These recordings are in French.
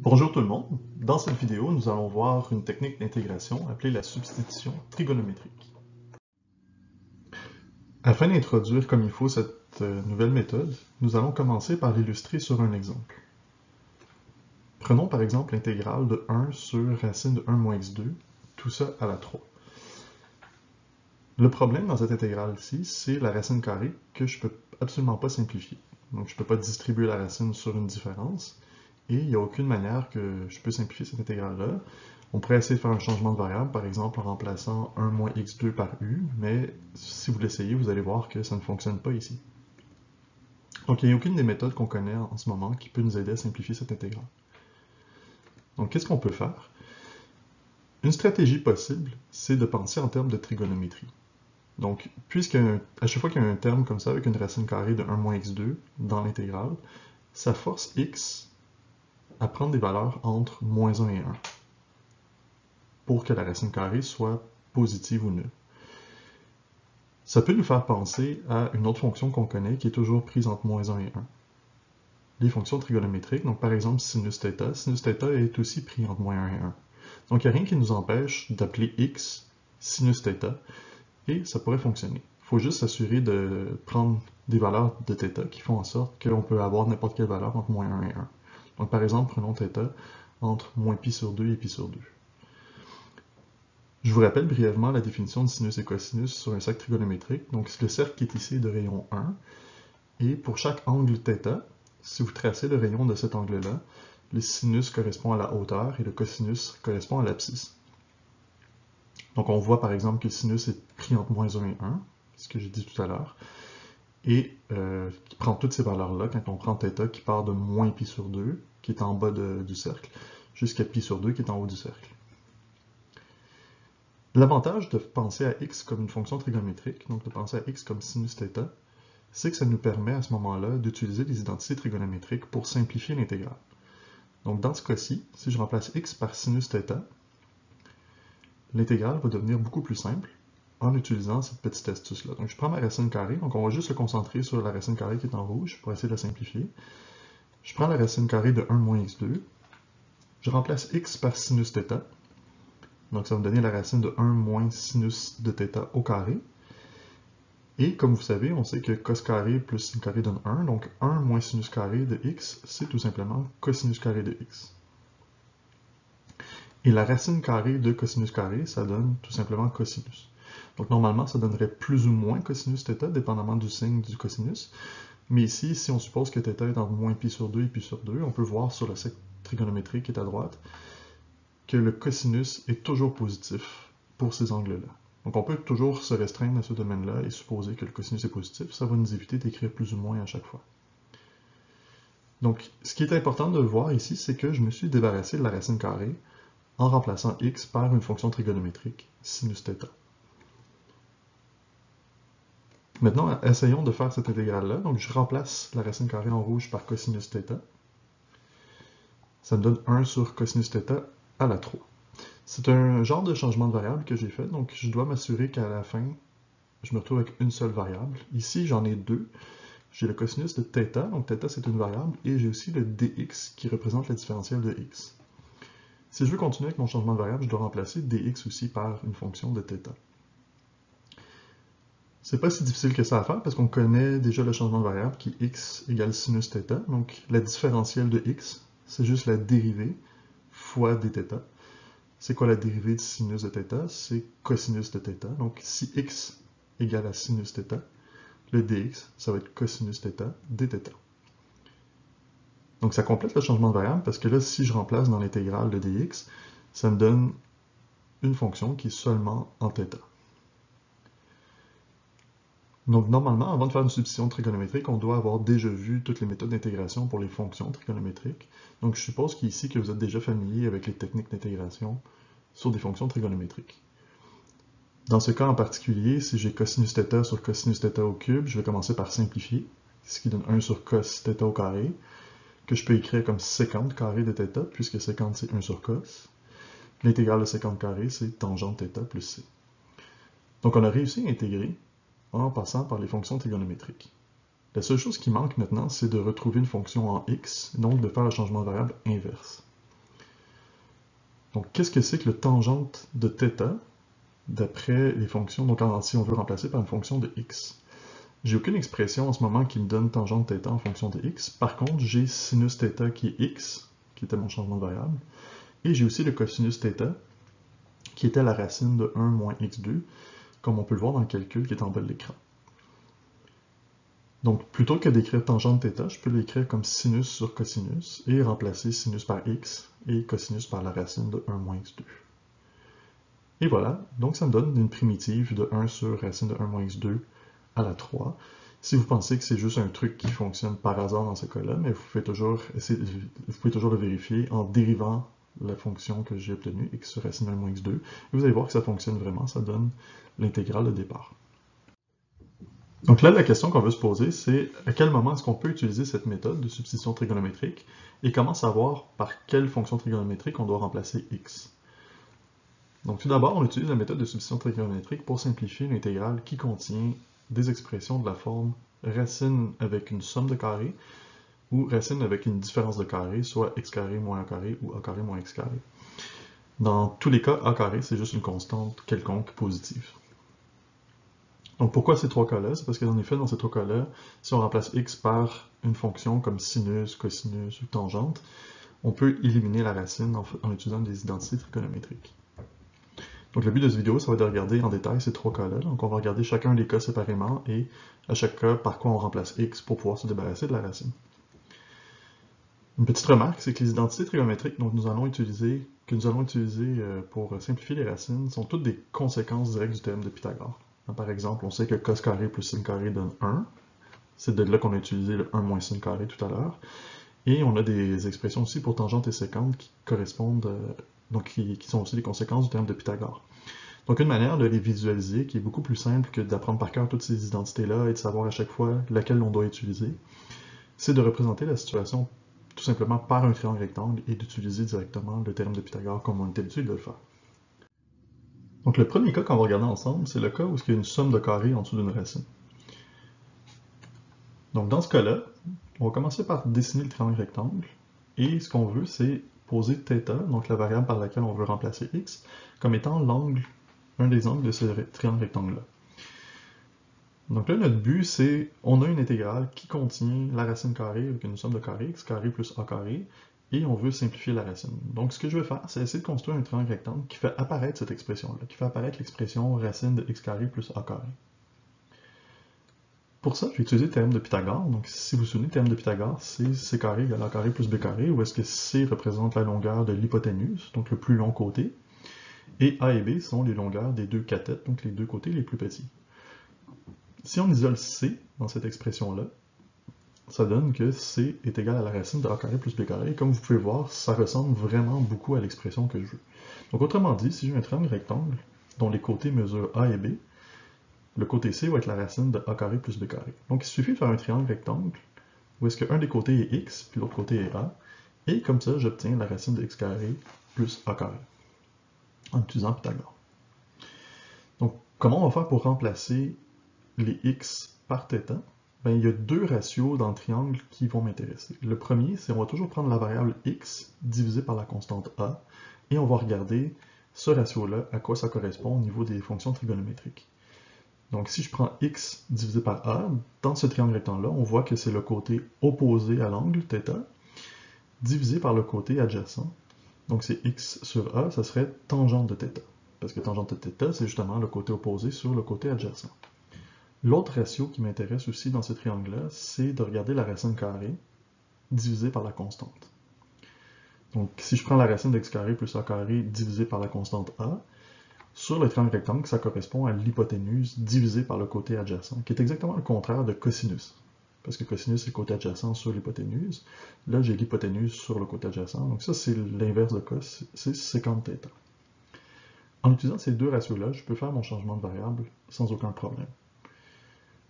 Bonjour tout le monde. Dans cette vidéo, nous allons voir une technique d'intégration appelée la substitution trigonométrique. Afin d'introduire comme il faut cette nouvelle méthode, nous allons commencer par l'illustrer sur un exemple. Prenons par exemple l'intégrale de 1 sur racine de 1 moins x2, tout ça à la 3. Le problème dans cette intégrale-ci, c'est la racine carrée que je ne peux absolument pas simplifier. Donc je ne peux pas distribuer la racine sur une différence, et il n'y a aucune manière que je peux simplifier cette intégrale-là. On pourrait essayer de faire un changement de variable, par exemple en remplaçant 1 moins x2 par u, mais si vous l'essayez, vous allez voir que ça ne fonctionne pas ici. Donc il n'y a aucune des méthodes qu'on connaît en ce moment qui peut nous aider à simplifier cette intégrale. Donc qu'est-ce qu'on peut faire? Une stratégie possible, c'est de penser en termes de trigonométrie. Donc, à chaque fois qu'il y a un terme comme ça avec une racine carrée de 1 moins x2 dans l'intégrale, ça force x à prendre des valeurs entre moins 1 et 1 pour que la racine carrée soit positive ou nulle. Ça peut nous faire penser à une autre fonction qu'on connaît qui est toujours prise entre moins 1 et 1. Les fonctions trigonométriques, donc par exemple sinus θ est aussi pris entre moins 1 et 1. Donc il n'y a rien qui nous empêche d'appeler x sinus θ et ça pourrait fonctionner. Il faut juste s'assurer de prendre des valeurs de θ qui font en sorte qu'on peut avoir n'importe quelle valeur entre moins 1 et 1. Donc par exemple, prenons θ entre moins pi sur 2 et pi sur 2. Je vous rappelle brièvement la définition de sinus et cosinus sur un cercle trigonométrique. Donc le cercle qui est ici est de rayon 1, et pour chaque angle θ, si vous tracez le rayon de cet angle-là, le sinus correspond à la hauteur et le cosinus correspond à l'abscisse. Donc on voit par exemple que le sinus est pris entre moins 1 et 1, ce que j'ai dit tout à l'heure, et qui prend toutes ces valeurs-là quand on prend θ qui part de moins pi sur 2, qui est en bas du cercle, jusqu'à pi sur 2 qui est en haut du cercle. L'avantage de penser à x comme une fonction trigonométrique, donc de penser à x comme sinus θ, c'est que ça nous permet à ce moment-là d'utiliser les identités trigonométriques pour simplifier l'intégrale. Donc dans ce cas-ci, si je remplace x par sinus θ, l'intégrale va devenir beaucoup plus simple en utilisant cette petite astuce-là. Donc je prends ma racine carrée, donc on va juste se concentrer sur la racine carrée qui est en rouge pour essayer de la simplifier. Je prends la racine carrée de 1 moins x2, je remplace x par sinus θ, donc ça va me donner la racine de 1 moins sinus de θ au carré. Et comme vous savez, on sait que cos carré plus sin carré donne 1, donc 1 moins sinus carré de x, c'est tout simplement cosinus carré de x. Et la racine carrée de cosinus carré, ça donne tout simplement cosinus. Donc normalement, ça donnerait plus ou moins cosinus θ, dépendamment du signe du cosinus. Mais ici, si on suppose que θ est entre moins pi sur 2 et pi sur 2, on peut voir sur le cercle trigonométrique qui est à droite, que le cosinus est toujours positif pour ces angles-là. Donc on peut toujours se restreindre à ce domaine-là et supposer que le cosinus est positif. Ça va nous éviter d'écrire plus ou moins à chaque fois. Donc ce qui est important de voir ici, c'est que je me suis débarrassé de la racine carrée en remplaçant x par une fonction trigonométrique, sinus θ. Maintenant, essayons de faire cette intégrale-là. Donc je remplace la racine carrée en rouge par cosinus θ. Ça me donne 1 sur cosinus θ à la 3. C'est un genre de changement de variable que j'ai fait, donc je dois m'assurer qu'à la fin, je me retrouve avec une seule variable. Ici, j'en ai deux. J'ai le cosinus de θ, donc θ c'est une variable, et j'ai aussi le dx qui représente la différentielle de x. Si je veux continuer avec mon changement de variable, je dois remplacer dx aussi par une fonction de θ. C'est pas si difficile que ça à faire parce qu'on connaît déjà le changement de variable qui est x égale sinus θ, donc la différentielle de x, c'est juste la dérivée fois dθ. C'est quoi la dérivée de sinus de θ? C'est cosinus de θ. Donc si x égale à sinus θ, le dx, ça va être cosinus θ dθ. Donc ça complète le changement de variable parce que là, si je remplace dans l'intégrale de dx, ça me donne une fonction qui est seulement en θ. Donc normalement, avant de faire une substitution trigonométrique, on doit avoir déjà vu toutes les méthodes d'intégration pour les fonctions trigonométriques. Donc je suppose qu'ici que vous êtes déjà familier avec les techniques d'intégration sur des fonctions trigonométriques. Dans ce cas en particulier, si j'ai cosinus θ sur cosinus θ au cube, je vais commencer par simplifier, ce qui donne 1 sur cos θ au carré, que je peux écrire comme sécante carré de θ, puisque sécante c'est 1 sur cos. L'intégrale de sécante carré, c'est tangente θ plus c. Donc on a réussi à intégrer en passant par les fonctions trigonométriques. La seule chose qui manque maintenant, c'est de retrouver une fonction en x, donc de faire le changement de variable inverse. Donc, qu'est-ce que c'est que le tangente de θ d'après les fonctions, donc si on veut remplacer par une fonction de x? J'ai aucune expression en ce moment qui me donne tangente θ en fonction de x. Par contre, j'ai sinus θ qui est x, qui était mon changement de variable, et j'ai aussi le cosinus θ, qui était la racine de 1 moins x2, comme on peut le voir dans le calcul qui est en bas de l'écran. Donc, plutôt que d'écrire tangente θ, je peux l'écrire comme sinus sur cosinus, et remplacer sinus par x, et cosinus par la racine de 1 moins x2. Et voilà, donc ça me donne une primitive de 1 sur racine de 1 moins x2 à la 3. Si vous pensez que c'est juste un truc qui fonctionne par hasard dans ce cas-là, mais vous pouvez toujours le vérifier en dérivant la fonction que j'ai obtenue, x sur racine de 1 moins x2, et vous allez voir que ça fonctionne vraiment, ça donne l'intégrale de départ. Donc là, la question qu'on veut se poser, c'est à quel moment est-ce qu'on peut utiliser cette méthode de substitution trigonométrique, et comment savoir par quelle fonction trigonométrique on doit remplacer x. Donc tout d'abord, on utilise la méthode de substitution trigonométrique pour simplifier l'intégrale qui contient des expressions de la forme racine avec une somme de carrés ou racine avec une différence de carrés, soit x carré moins a carré ou a carré moins x carré. Dans tous les cas, a carré, c'est juste une constante quelconque positive. Donc pourquoi ces trois cas-là? C'est parce qu'en effet, dans ces trois cas-là, si on remplace x par une fonction comme sinus, cosinus ou tangente, on peut éliminer la racine en utilisant des identités trigonométriques. Donc le but de cette vidéo, ça va être de regarder en détail ces trois cas-là. Donc on va regarder chacun des cas séparément et à chaque cas, par quoi on remplace x pour pouvoir se débarrasser de la racine. Une petite remarque, c'est que les identités trigonométriques que nous allons utiliser pour simplifier les racines sont toutes des conséquences directes du théorème de Pythagore. Par exemple, on sait que cos carré plus sin carré donne 1. C'est de là qu'on a utilisé le 1 moins sin carré tout à l'heure. Et on a des expressions aussi pour tangente et sécante qui correspondent, qui sont aussi des conséquences du théorème de Pythagore. Donc une manière de les visualiser, qui est beaucoup plus simple que d'apprendre par cœur toutes ces identités-là et de savoir à chaque fois laquelle on doit utiliser, c'est de représenter la situation tout simplement par un triangle rectangle et d'utiliser directement le théorème de Pythagore comme on est habitué de le faire. Donc le premier cas qu'on va regarder ensemble, c'est le cas où il y a une somme de carrés en dessous d'une racine. Donc dans ce cas-là, on va commencer par dessiner le triangle rectangle, et ce qu'on veut, c'est poser θ, donc la variable par laquelle on veut remplacer x, comme étant l'angle, un des angles de ce triangle rectangle-là. Donc là, notre but, c'est, on a une intégrale qui contient la racine carrée avec une somme de carrés, x carré plus a carré, et on veut simplifier la racine. Donc ce que je vais faire, c'est essayer de construire un triangle rectangle qui fait apparaître cette expression-là, qui fait apparaître l'expression racine de x carré plus a carré. Pour ça, je vais utiliser le théorème de Pythagore. Donc, si vous vous souvenez, le théorème de Pythagore, c'est c carré égale a carré plus b carré, où est-ce que c représente la longueur de l'hypoténuse, donc le plus long côté, et a et b sont les longueurs des deux cathètes, donc les deux côtés les plus petits. Si on isole c dans cette expression-là, ça donne que c est égal à la racine de a carré plus b carré, et comme vous pouvez voir, ça ressemble vraiment beaucoup à l'expression que je veux. Donc, autrement dit, si j'ai un triangle rectangle dont les côtés mesurent a et b, le côté C va être la racine de a carré plus b carré. Donc il suffit de faire un triangle rectangle où est-ce qu'un des côtés est x, puis l'autre côté est a, et comme ça, j'obtiens la racine de x carré plus a carré, en utilisant Pythagore. Donc, comment on va faire pour remplacer les x par θ? Ben, il y a deux ratios dans le triangle qui vont m'intéresser. Le premier, c'est on va toujours prendre la variable x divisée par la constante a, et on va regarder ce ratio-là, à quoi ça correspond au niveau des fonctions trigonométriques. Donc, si je prends x divisé par a, dans ce triangle rectangle-là, on voit que c'est le côté opposé à l'angle, θ, divisé par le côté adjacent. Donc, c'est x sur a, ça serait tangente de θ. Parce que tangente de θ, c'est justement le côté opposé sur le côté adjacent. L'autre ratio qui m'intéresse aussi dans ce triangle-là, c'est de regarder la racine carrée divisée par la constante. Donc, si je prends la racine d'x carré plus a carré divisé par la constante a, sur le triangle rectangle, ça correspond à l'hypoténuse divisée par le côté adjacent, qui est exactement le contraire de cosinus. Parce que cosinus, c'est le côté adjacent sur l'hypoténuse. Là, j'ai l'hypoténuse sur le côté adjacent. Donc ça, c'est l'inverse de cos, c'est sécante θ. En utilisant ces deux ratios-là, je peux faire mon changement de variable sans aucun problème.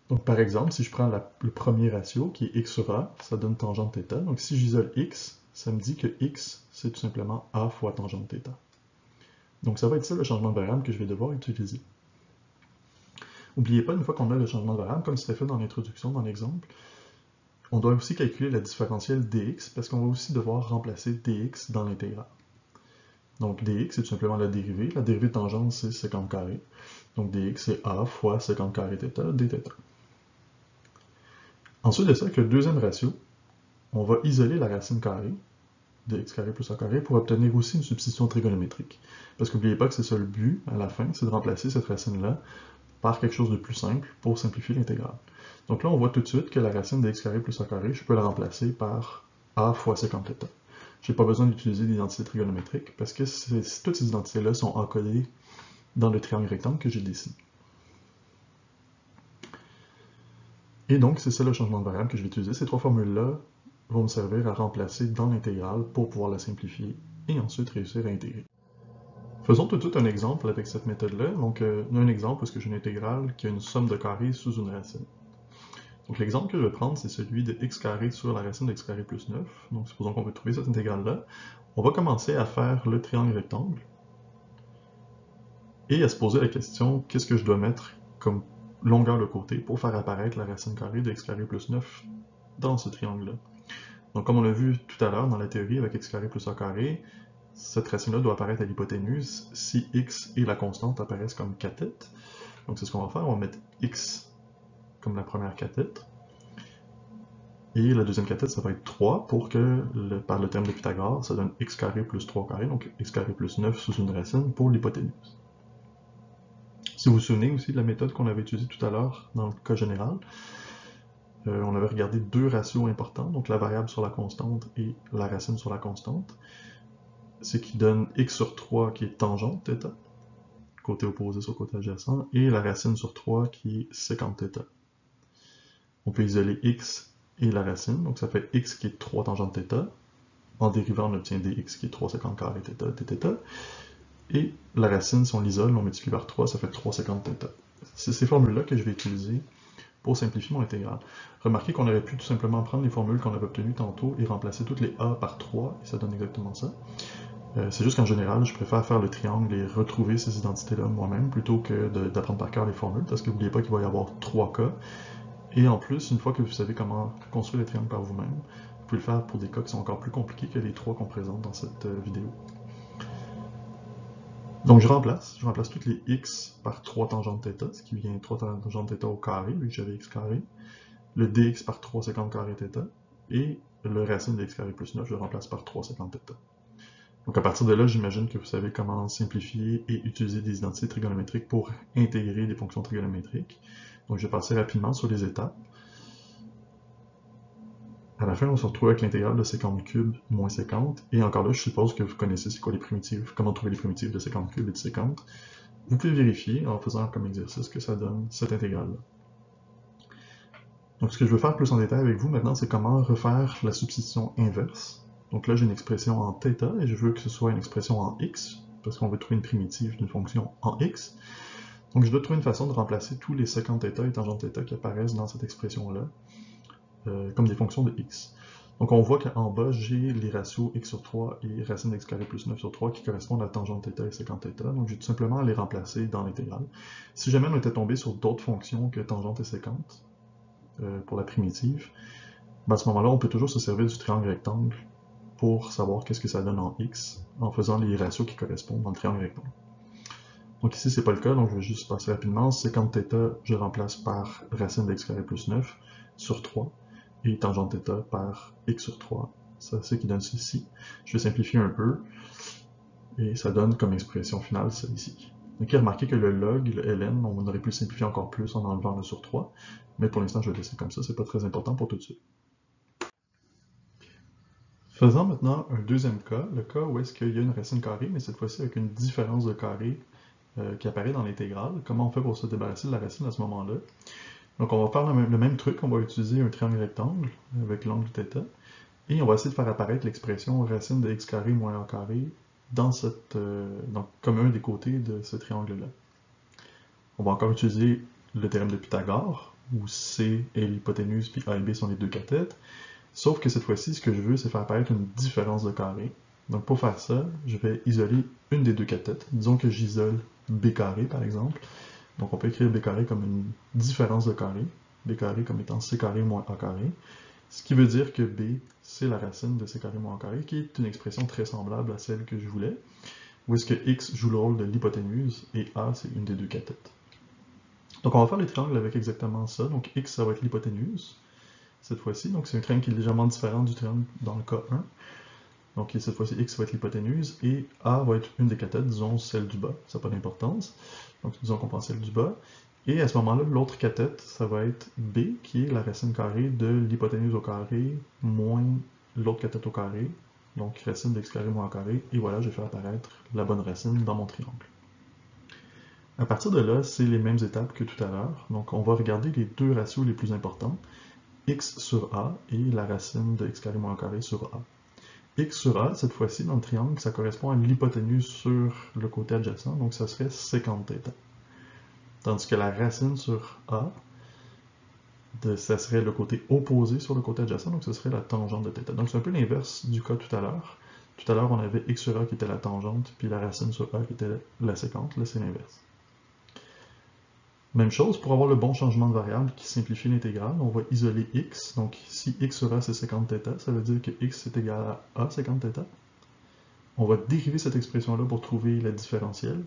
Donc par exemple, si je prends le premier ratio, qui est x sur a, ça donne tangente θ. Donc si j'isole x, ça me dit que x, c'est tout simplement a fois tangente θ. Donc ça va être ça le changement de variable que je vais devoir utiliser. N'oubliez pas, une fois qu'on a le changement de variable, comme c'était fait dans l'introduction, dans l'exemple, on doit aussi calculer la différentielle dx, parce qu'on va aussi devoir remplacer dx dans l'intégrale. Donc dx, c'est tout simplement la dérivée. La dérivée de tangente, c'est sécante carrée. Donc dx, c'est a fois sécante carrée θ dθ. Ensuite de ça, avec le deuxième ratio, on va isoler la racine carrée de x carré plus a carré pour obtenir aussi une substitution trigonométrique. Parce qu'oubliez pas que c'est ça le but, à la fin, c'est de remplacer cette racine-là par quelque chose de plus simple pour simplifier l'intégrale. Donc là, on voit tout de suite que la racine de x carré plus a carré, je peux la remplacer par a fois sécante θ. Je n'ai pas besoin d'utiliser l'identité trigonométrique parce que toutes ces identités-là sont encodées dans le triangle rectangle que j'ai dessiné. Et donc, c'est ça le changement de variable que je vais utiliser. Ces trois formules-là vont me servir à remplacer dans l'intégrale pour pouvoir la simplifier et ensuite réussir à intégrer. Faisons tout de suite un exemple avec cette méthode-là. Donc, un exemple où j'ai une intégrale qui a une somme de carrés sous une racine. Donc, l'exemple que je vais prendre, c'est celui de x carré sur la racine de x carré plus 9. Donc, supposons qu'on veut trouver cette intégrale-là. On va commencer à faire le triangle rectangle et à se poser la question, qu'est-ce que je dois mettre comme longueur de côté pour faire apparaître la racine carrée de x carré plus 9 dans ce triangle-là. Donc, comme on l'a vu tout à l'heure dans la théorie avec x carré plus a carré, cette racine-là doit apparaître à l'hypoténuse si x et la constante apparaissent comme cathètes. Donc, c'est ce qu'on va faire. On va mettre x comme la première cathète. Et la deuxième cathète, ça va être 3 pour que, par le terme de Pythagore, ça donne x carré plus 3 carré, donc x carré plus 9 sous une racine pour l'hypoténuse. Si vous vous souvenez aussi de la méthode qu'on avait utilisée tout à l'heure dans le cas général, on avait regardé deux ratios importants, donc la variable sur la constante et la racine sur la constante. C'est qui donne x sur 3 qui est tangente θ, côté opposé sur côté adjacent, et la racine sur 3 qui est sécante θ. On peut isoler x et la racine, donc ça fait x qui est 3 tangente θ. En dérivant, on obtient dx qui est 3 sécante carré θ dθ. Et la racine, si on l'isole, on multiplie par 3, ça fait 3 sécante θ. C'est ces formules-là que je vais utiliser pour simplifier mon intégrale. Remarquez qu'on aurait pu tout simplement prendre les formules qu'on avait obtenues tantôt et remplacer toutes les a par 3, et ça donne exactement ça. C'est juste qu'en général, je préfère faire le triangle et retrouver ces identités-là moi-même plutôt que d'apprendre par cœur les formules, parce que n'oubliez pas qu'il va y avoir 3 cas. Et en plus, une fois que vous savez comment construire les triangles par vous-même, vous pouvez le faire pour des cas qui sont encore plus compliqués que les 3 qu'on présente dans cette vidéo. Donc je remplace toutes les x par 3 tangentes θ, ce qui vient 3 tangentes θ au carré, vu que j'avais x carré, le dx par 3 sécante carré θ, et le racine de x carré plus 9, je le remplace par 3 sécante θ. Donc à partir de là, j'imagine que vous savez comment simplifier et utiliser des identités trigonométriques pour intégrer des fonctions trigonométriques. Donc je vais passer rapidement sur les étapes. À la fin, on se retrouve avec l'intégrale de sécante cube moins sécante. Et encore là, je suppose que vous connaissez c'est quoi les primitives, comment trouver les primitives de sécante cube et de sécante. Vous pouvez vérifier en faisant comme exercice que ça donne cette intégrale-là. Donc ce que je veux faire plus en détail avec vous maintenant, c'est comment refaire la substitution inverse. Donc là, j'ai une expression en θ et je veux que ce soit une expression en x, parce qu'on veut trouver une primitive d'une fonction en x. Donc je dois trouver une façon de remplacer tous les sécante θ et tangente θ qui apparaissent dans cette expression-là comme des fonctions de x. Donc on voit qu'en bas, j'ai les ratios x sur 3 et racine d'x carré plus 9 sur 3 qui correspondent à tangente θ et sécante θ. Donc j'ai tout simplement à les remplacer dans l'intégrale. Si jamais on était tombé sur d'autres fonctions que tangente et sécante, pour la primitive, ben à ce moment-là, on peut toujours se servir du triangle rectangle pour savoir qu'est-ce que ça donne en x en faisant les ratios qui correspondent dans le triangle rectangle. Donc ici, c'est pas le cas, donc je vais juste passer rapidement. Sécante θ, je remplace par racine d'x carré plus 9 sur 3, et tangente θ par x sur 3. Ça, c'est ce qui donne ceci. Je vais simplifier un peu, et ça donne comme expression finale ça ici. Donc, remarquez que le log, le ln, on aurait pu le simplifier encore plus en enlevant le sur 3, mais pour l'instant, je vais le laisser comme ça, c'est pas très important pour tout de suite. Faisons maintenant un deuxième cas, le cas où est-ce qu'il y a une racine carrée, mais cette fois-ci avec une différence de carré qui apparaît dans l'intégrale. Comment on fait pour se débarrasser de la racine à ce moment-là? Donc on va faire le même truc, on va utiliser un triangle rectangle avec l'angle θ, et on va essayer de faire apparaître l'expression racine de x carré moins a carré dans comme un des côtés de ce triangle-là. On va encore utiliser le théorème de Pythagore, où C et l'hypoténuse, puis A et B sont les deux cathètes, sauf que cette fois-ci, ce que je veux, c'est faire apparaître une différence de carré. Donc pour faire ça, je vais isoler une des deux cathètes. Disons que j'isole B carré, par exemple. Donc on peut écrire B carré comme une différence de carré, B carré comme étant C carré moins A carré, ce qui veut dire que B, c'est la racine de C carré moins A carré, qui est une expression très semblable à celle que je voulais. où est-ce que x joue le rôle de l'hypoténuse, et a, c'est une des deux cathètes. Donc on va faire les triangles avec exactement ça. Donc x, ça va être l'hypoténuse, cette fois-ci. Donc c'est un triangle qui est légèrement différent du triangle dans le cas 1. Donc cette fois-ci, x va être l'hypoténuse, et a va être une des cathètes, disons celle du bas, ça n'a pas d'importance. Donc disons qu'on prend celle du bas. Et à ce moment-là, l'autre cathète, ça va être b, qui est la racine carrée de l'hypoténuse au carré moins l'autre cathète au carré. Donc racine de x carré moins a carré, et voilà, j'ai fait apparaître la bonne racine dans mon triangle. À partir de là, c'est les mêmes étapes que tout à l'heure. Donc on va regarder les deux ratios les plus importants, x sur a et la racine de x carré moins a carré sur a. X sur a, cette fois-ci, dans le triangle, ça correspond à l'hypoténuse sur le côté adjacent, donc ça serait sécante θ. Tandis que la racine sur a, ça serait le côté opposé sur le côté adjacent, donc ce serait la tangente de θ. Donc c'est un peu l'inverse du cas tout à l'heure. Tout à l'heure, on avait x sur a qui était la tangente, puis la racine sur a qui était la sécante. Là, c'est l'inverse. Même chose, pour avoir le bon changement de variable qui simplifie l'intégrale, on va isoler x. Donc si x sur a c'est sécante θ, ça veut dire que x est égal à a sécante θ. On va dériver cette expression-là pour trouver la différentielle.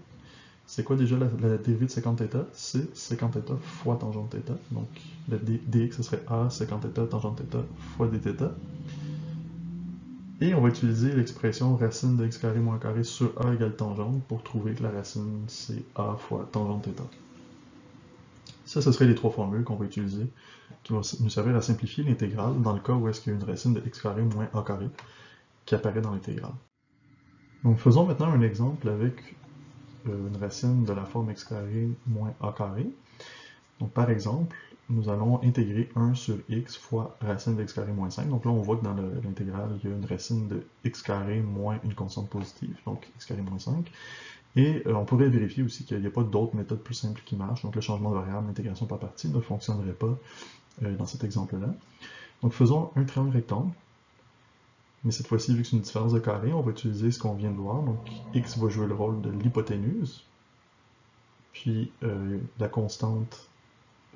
C'est quoi déjà la dérivée de sécante θ? C'est sécante θ fois tangente θ. Donc le dx, ce serait a sécante θ tangente θ fois dθ. Et on va utiliser l'expression racine de x carré moins carré sur a égale tangente pour trouver que la racine c'est a fois tangente θ. Ça, ce serait les trois formules qu'on va utiliser, qui vont nous servir à simplifier l'intégrale dans le cas où est-ce qu'il y a une racine de x carré moins a carré qui apparaît dans l'intégrale. Donc faisons maintenant un exemple avec une racine de la forme x carré moins a carré. Donc par exemple, nous allons intégrer 1 sur x fois racine de x carré moins 5. Donc là, on voit que dans l'intégrale, il y a une racine de x carré moins une constante positive, donc x carré moins 5. Et on pourrait vérifier aussi qu'il n'y a pas d'autres méthodes plus simples qui marchent. Donc le changement de variable, l'intégration par partie ne fonctionnerait pas dans cet exemple-là. Donc faisons un triangle rectangle. Mais cette fois-ci, vu que c'est une différence de carré, on va utiliser ce qu'on vient de voir. Donc x va jouer le rôle de l'hypoténuse. Puis la constante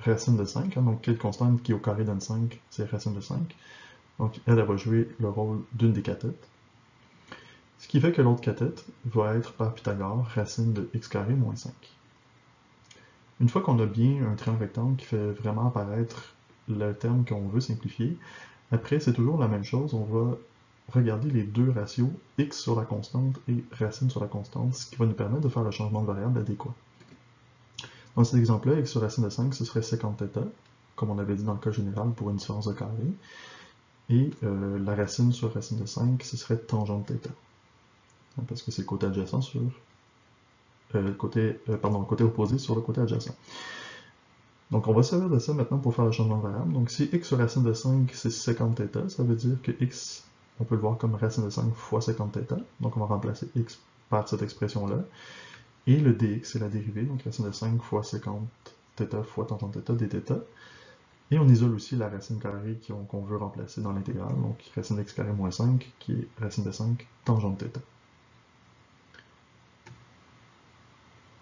racine de 5. Hein, donc quelle constante qui au carré donne 5, c'est racine de 5. Donc elle va jouer le rôle d'une des cathètes. Ce qui fait que l'autre cathète va être par Pythagore racine de x carré moins 5. Une fois qu'on a bien un triangle rectangle qui fait vraiment apparaître le terme qu'on veut simplifier, après c'est toujours la même chose, on va regarder les deux ratios, x sur la constante et racine sur la constante, ce qui va nous permettre de faire le changement de variable adéquat. Dans cet exemple-là, x sur racine de 5, ce serait sécante θ, comme on avait dit dans le cas général pour une différence de carré, et la racine sur racine de 5, ce serait tangente θ. Parce que c'est le côté adjacent sur le côté opposé sur le côté adjacent. Donc on va se servir de ça maintenant pour faire le changement de variable. Donc si x sur racine de 5 c'est sécante θ, ça veut dire que x, on peut le voir comme racine de 5 fois sécante θ. Donc on va remplacer x par cette expression-là. Et le dx c'est la dérivée, donc racine de 5 fois sécante θ fois tangente θ dθ. Et on isole aussi la racine carrée qu'on veut remplacer dans l'intégrale, donc racine de x carré moins 5 qui est racine de 5 tangente θ.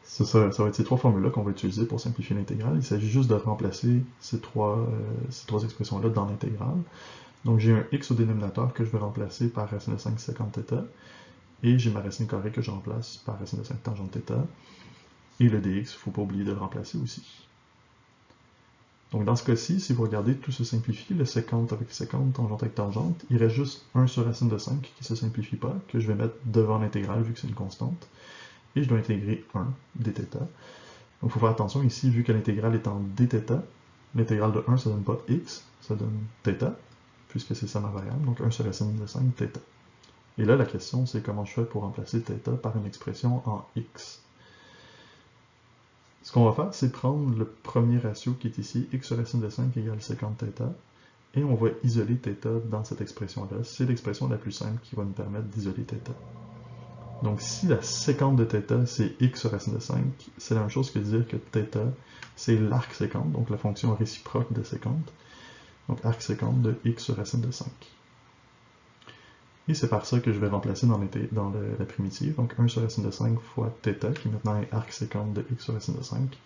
Ça va être ces trois formules-là qu'on va utiliser pour simplifier l'intégrale. Il s'agit juste de remplacer ces trois expressions-là dans l'intégrale. Donc j'ai un x au dénominateur que je vais remplacer par racine de 5 sécante θ, et j'ai ma racine carrée que je remplace par racine de 5 tangente θ, et le dx, il ne faut pas oublier de le remplacer aussi. Donc dans ce cas-ci, si vous regardez, tout se simplifie, le sécante avec sécante, tangente avec tangente, il reste juste 1 sur racine de 5 qui ne se simplifie pas, que je vais mettre devant l'intégrale vu que c'est une constante. Et je dois intégrer 1 dθ. Donc il faut faire attention ici, vu que l'intégrale est en dθ, l'intégrale de 1 ça donne pas x, ça donne θ, puisque c'est ça ma variable, donc 1 sur racine de 5 θ. Et là la question c'est comment je fais pour remplacer θ par une expression en x. Ce qu'on va faire, c'est prendre le premier ratio qui est ici, x sur racine de 5 égale sécante θ, et on va isoler θ dans cette expression-là. C'est l'expression la plus simple qui va nous permettre d'isoler θ. Donc si la sécante de θ c'est x sur racine de 5, c'est la même chose que de dire que θ c'est l'arc sécante, donc la fonction réciproque de sécante. Donc arc sécante de x sur racine de 5. Et c'est par ça que je vais remplacer dans la primitive, donc 1 sur racine de 5 fois θ, qui maintenant est arc sécante de x sur racine de 5,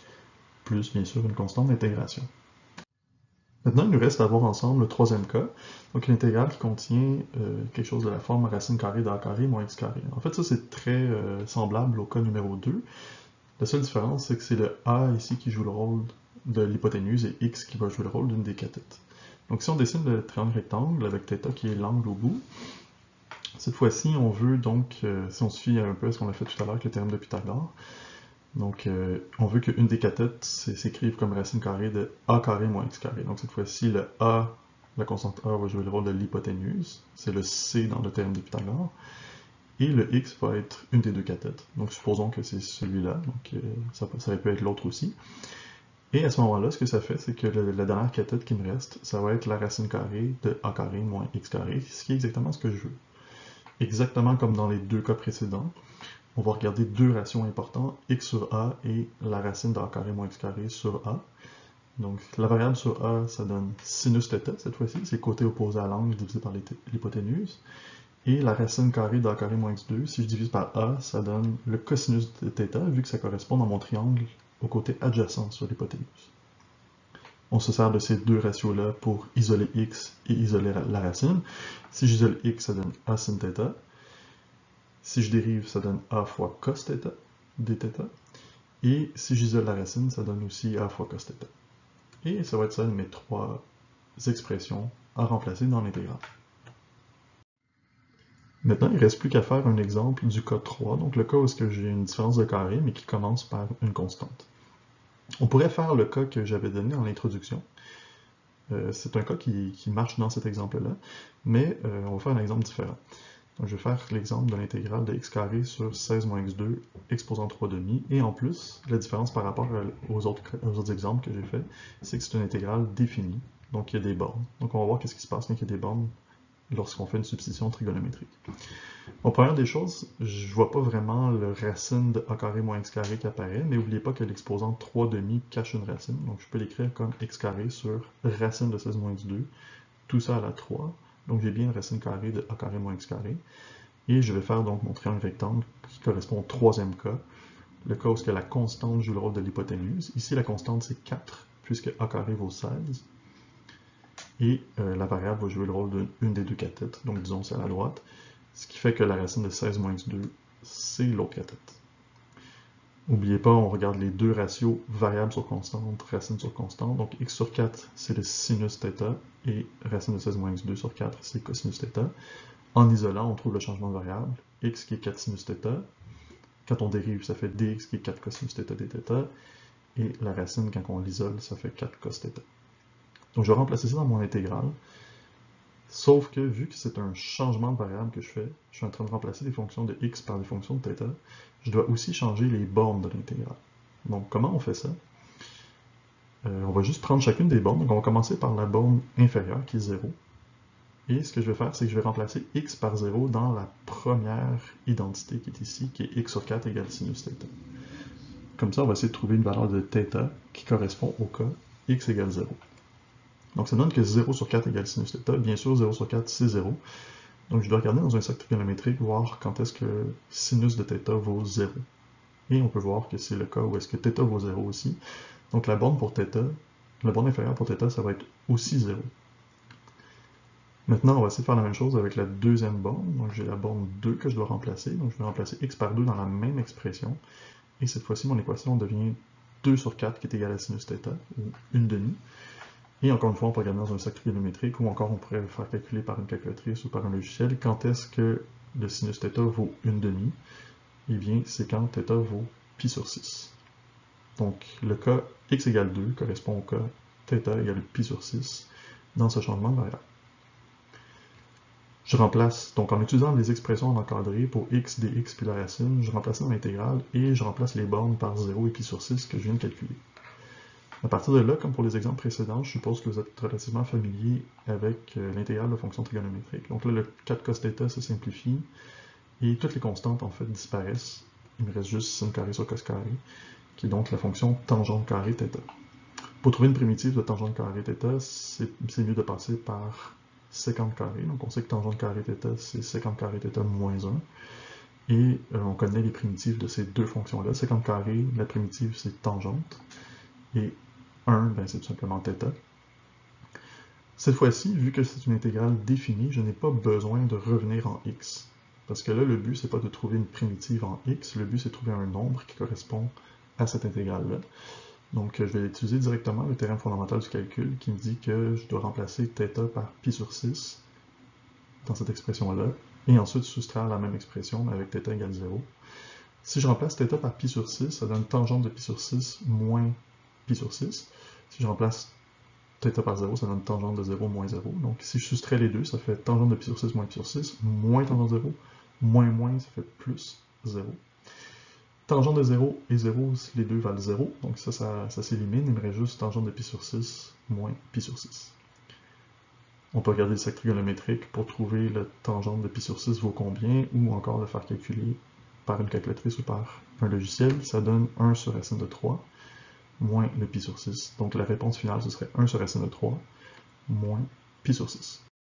plus bien sûr une constante d'intégration. Maintenant, il nous reste à voir ensemble le troisième cas, donc l'intégrale qui contient quelque chose de la forme racine carrée de a carré moins x carré. En fait, ça c'est très semblable au cas numéro 2. La seule différence, c'est que c'est le a ici qui joue le rôle de l'hypoténuse et x qui va jouer le rôle d'une des cathètes. Donc si on dessine le triangle rectangle avec θ qui est l'angle au bout, cette fois-ci, on veut donc, si on se fie un peu à ce qu'on a fait tout à l'heure avec le théorème de Pythagore, donc on veut qu'une des cathètes s'écrive comme racine carrée de a carré moins x carré. Donc cette fois-ci, le a, la constante a va jouer le rôle de l'hypoténuse, c'est le c dans le théorème de Pythagore, et le x va être une des deux cathètes. Donc supposons que c'est celui-là, donc ça peut être l'autre aussi. Et à ce moment-là, ce que ça fait, c'est que la dernière cathète qui me reste, ça va être la racine carrée de a carré moins x carré, ce qui est exactement ce que je veux. Exactement comme dans les deux cas précédents, on va regarder deux ratios importants, x sur a et la racine de a carré moins x carré sur a. Donc la variable sur a, ça donne sinus θ cette fois-ci, c'est le côté opposé à l'angle divisé par l'hypoténuse. Et la racine carrée de a carré moins x2, si je divise par a, ça donne le cosinus de θ, vu que ça correspond dans mon triangle au côté adjacent sur l'hypoténuse. On se sert de ces deux ratios-là pour isoler x et isoler la racine. Si j'isole x, ça donne a sin θ. Si je dérive, ça donne a fois cos θ, dθ. Et si j'isole la racine, ça donne aussi a fois cos θ. Et ça va être ça mes trois expressions à remplacer dans l'intégrale. Maintenant, il ne reste plus qu'à faire un exemple du cas 3, donc le cas où j'ai une différence de carré, mais qui commence par une constante. On pourrait faire le cas que j'avais donné en introduction. C'est un cas qui marche dans cet exemple-là, mais on va faire un exemple différent. Donc, je vais faire l'exemple de l'intégrale de x carré sur 16 moins x2 exposant 3 demi, et en plus, la différence par rapport aux autres exemples que j'ai fait, c'est que c'est une intégrale définie, donc il y a des bornes. Donc on va voir qu'est-ce qui se passe quand il y a des bornes lorsqu'on fait une substitution trigonométrique. Bon, première des choses, je vois pas vraiment le racine de a carré moins x carré qui apparaît, mais n'oubliez pas que l'exposant 3 demi cache une racine, donc je peux l'écrire comme x carré sur racine de 16 moins x2, tout ça à la 3, donc j'ai bien une racine carrée de a carré moins x carré, et je vais faire donc mon triangle rectangle qui correspond au troisième cas, le cas où la constante joue le rôle de l'hypoténuse. Ici, la constante c'est 4, puisque a carré vaut 16, et la variable va jouer le rôle d'une des deux cathètes, donc disons c'est à la droite, ce qui fait que la racine de 16 moins x2, c'est l'autre cathète. N'oubliez pas, on regarde les deux ratios, variable sur constante, racine sur constante, donc x sur 4, c'est le sinus θ, et racine de 16 moins x2 sur 4, c'est cosinus θ. En isolant, on trouve le changement de variable, x qui est 4 sinus θ, quand on dérive, ça fait dx qui est 4 cosinus θ dθ, et la racine, quand on l'isole, ça fait 4 cos θ. Donc je vais remplacer ça dans mon intégrale, sauf que vu que c'est un changement de variable que je fais, je suis en train de remplacer des fonctions de x par des fonctions de θ, je dois aussi changer les bornes de l'intégrale. Donc comment on fait ça? On va juste prendre chacune des bornes, donc on va commencer par la borne inférieure qui est 0, et ce que je vais faire, c'est que je vais remplacer x par 0 dans la première identité qui est ici, qui est x sur 4 égale sinus θ. Comme ça, on va essayer de trouver une valeur de θ qui correspond au cas x égale 0. Donc ça donne que 0 sur 4 égale sinus θ. Bien sûr, 0 sur 4, c'est 0. Donc je dois regarder dans un cercle trigonométrique, voir quand est-ce que sinus de θ vaut 0. Et on peut voir que c'est le cas où est-ce que θ vaut 0 aussi. Donc la borne pour θ, la borne inférieure pour θ, ça va être aussi 0. Maintenant, on va essayer de faire la même chose avec la deuxième borne. Donc j'ai la borne 2 que je dois remplacer. Donc je vais remplacer x par 2 dans la même expression. Et cette fois-ci, mon équation devient 2 sur 4 qui est égal à sinus θ, ou 1 demi. Et encore une fois, on peut regarder dans un cercle trigonométrique, ou encore on pourrait le faire calculer par une calculatrice ou par un logiciel, quand est-ce que le sinus θ vaut 1 demi? Eh bien, c'est quand θ vaut pi sur 6. Donc, le cas x égale 2 correspond au cas θ égale pi sur 6 dans ce changement de variable. Je remplace, donc en utilisant les expressions encadrées pour x, dx puis la racine, je remplace dans l'intégrale et je remplace les bornes par 0 et pi sur 6 que je viens de calculer. À partir de là, comme pour les exemples précédents, je suppose que vous êtes relativement familier avec l'intégrale de fonctions trigonométriques. Donc là, le 4 cos θ se simplifie et toutes les constantes en fait disparaissent. Il me reste juste sin carré sur cos carré, qui est donc la fonction tangente carré θ. Pour trouver une primitive de tangente carré θ, c'est mieux de passer par sécante carré. Donc on sait que tangente carré θ, c'est sécante carré θ moins 1. Et on connaît les primitives de ces deux fonctions-là. Sécante carré, la primitive, c'est tangente. Et 1, ben, c'est tout simplement θ. Cette fois-ci, vu que c'est une intégrale définie, je n'ai pas besoin de revenir en x. Parce que là, le but, c'est pas de trouver une primitive en x, le but, c'est de trouver un nombre qui correspond à cette intégrale-là. Donc, je vais utiliser directement le théorème fondamental du calcul qui me dit que je dois remplacer θ par pi sur 6 dans cette expression-là, et ensuite soustraire la même expression, mais avec θ égale 0. Si je remplace θ par pi sur 6, ça donne tangente de pi sur 6 moins pi sur 6. Si je remplace θ par 0, ça donne tangente de 0 moins 0. Donc si je soustrais les deux, ça fait tangente de pi sur 6 moins pi sur 6, moins tangente de 0, moins, ça fait plus 0. Tangente de 0 et 0, les deux valent 0, donc ça s'élimine, il me reste juste tangente de pi sur 6 moins pi sur 6. On peut regarder le cercle trigonométrique pour trouver le tangente de pi sur 6 vaut combien, ou encore le faire calculer par une calculatrice ou par un logiciel. Ça donne 1 sur racine de 3 moins le pi sur 6. Donc la réponse finale, ce serait 1 sur racine de 3 moins pi sur 6.